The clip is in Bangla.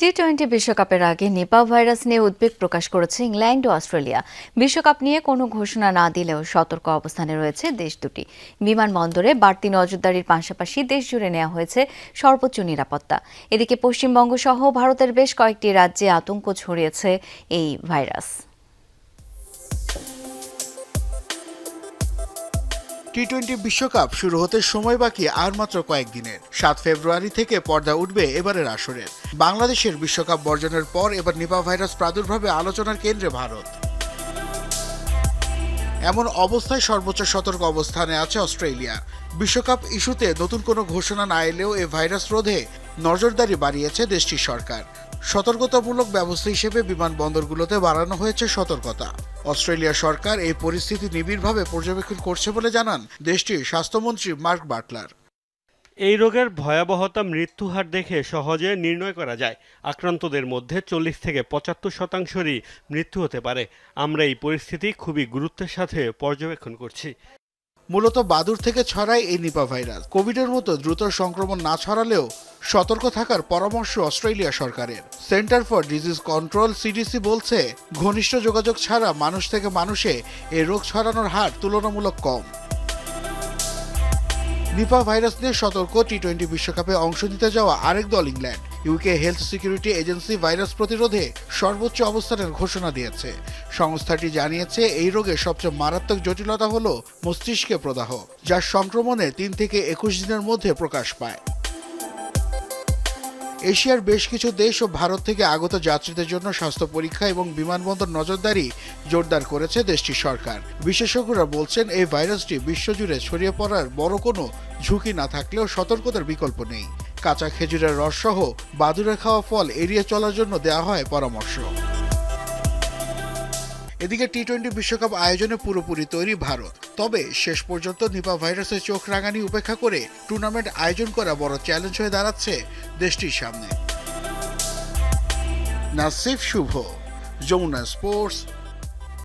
টি-20 বিশ্বকাপের আগে নিপা ভাইরাস নিয়ে উদ্বেগ প্রকাশ করেছে ইংল্যান্ড ও অস্ট্রেলিয়া। বিশ্বকাপ নিয়ে কোনো ঘোষণা না দিলেও সতর্ক অবস্থানে রয়েছে দেশ দুটি। বিমানবন্দরে বাড়তি নজরদারির পাশাপাশি দেশজুড়ে নেওয়া হয়েছে সর্বোচ্চ নিরাপত্তা। এদিকে পশ্চিমবঙ্গ সহ ভারতের বেশ কয়েকটি রাজ্যে আতঙ্ক ছড়িয়েছে এই ভাইরাস। টি-20 বিশ্বকাপ শুরু হতে সময় বাকি আর মাত্র কয়েকদিনের। 7 ফেব্রুয়ারি থেকে পর্দা উঠবে এবারের আসরের। বাংলাদেশের বিশ্বকাপ বর্জনের পর এবার নিপা ভাইরাস প্রাদুর্ভাবে আলোচনার কেন্দ্রে ভারত। এমন অবস্থায় সর্বোচ্চ সতর্ক অবস্থানে আছে অস্ট্রেলিয়া। বিশ্বকাপ ইস্যুতে নতুন কোনো ঘোষণা না এলেও এ ভাইরাস রোধে নজরদারি বাড়িয়েছে দেশটির সরকার। সতর্কতামূলক ব্যবস্থা হিসেবে বিমানবন্দরগুলোতে বাড়ানো হয়েছে সতর্কতা। অস্ট্রেলিয়া সরকার এই পরিস্থিতি নিবিড়ভাবে পর্যবেক্ষণ করছে বলে জানান দেশটির স্বাস্থ্যমন্ত্রী মার্ক বাটলার। এই রোগের ভয়াবহতা মৃত্যুহার দেখে সহজে নির্ণয় করা যায়। আক্রান্তদের মধ্যে 40 থেকে 75% মৃত্যু হতে পারে। আমরা এই পরিস্থিতি খুবই গুরুত্বের সাথে পর্যবেক্ষণ করছি। মূলত বাদুড় থেকে ছড়ায় এই নিপা ভাইরাস। কোভিডের মতো দ্রুত সংক্রমণ না ছড়ালেও সতর্ক থাকার পরামর্শ অস্ট্রেলিয়া সরকারের। Centre for disease control CDC বলছে, ঘনিষ্ঠ যোগাযোগ ছাড়া মানুষ থেকে মানুষে এই রোগ ছড়ানোর হার তুলনামূলক কম। নিপা ভাইরাস নিয়ে সতর্ক টি-20 বিশ্বকাপে অংশ নিতে যাওয়া আরেক দল England. UK health security agency virus প্রতিরোধে সর্বোচ্চ অবস্থানের ঘোষণা দিয়েছে। সংস্থাটি জানিয়েছে, এই রোগের সবচেয়ে মারাত্মক জটিলতা হল মস্তিষ্কে প্রদাহ, যার সংক্রমণে 3 থেকে 21 দিনের মধ্যে প্রকাশ পায়। এশিয়ার বেশ কিছু দেশ ও ভারত থেকে আগত যাত্রীদের জন্য স্বাস্থ্য পরীক্ষা এবং বিমানবন্দর নজরদারি জোরদার করেছে দেশটির সরকার। বিশেষজ্ঞরা বলছেন, এই ভাইরাসটি বিশ্বজুড়ে ছড়িয়ে পড়ার বড় কোনো ঝুঁকি না থাকলেও সতর্কতার বিকল্প নেই। কাঁচা খেজুরের রস সহ বাদুড়ে খাওয়া ফল এড়িয়ে চলার জন্য দেওয়া হয় পরামর্শ। এদিকে টি-20 বিশ্বকাপ আয়োজনে পুরোপুরি তৈরি ভারত। তবে শেষ পর্যন্ত নিপা ভাইরাসের চোখ রাঙানি উপেক্ষা করে টুর্নামেন্ট আয়োজন করা বড় চ্যালেঞ্জ হয়ে দাঁড়াচ্ছে দেশটির সামনে। নাসিফ শুভ, যমুনা স্পোর্টস,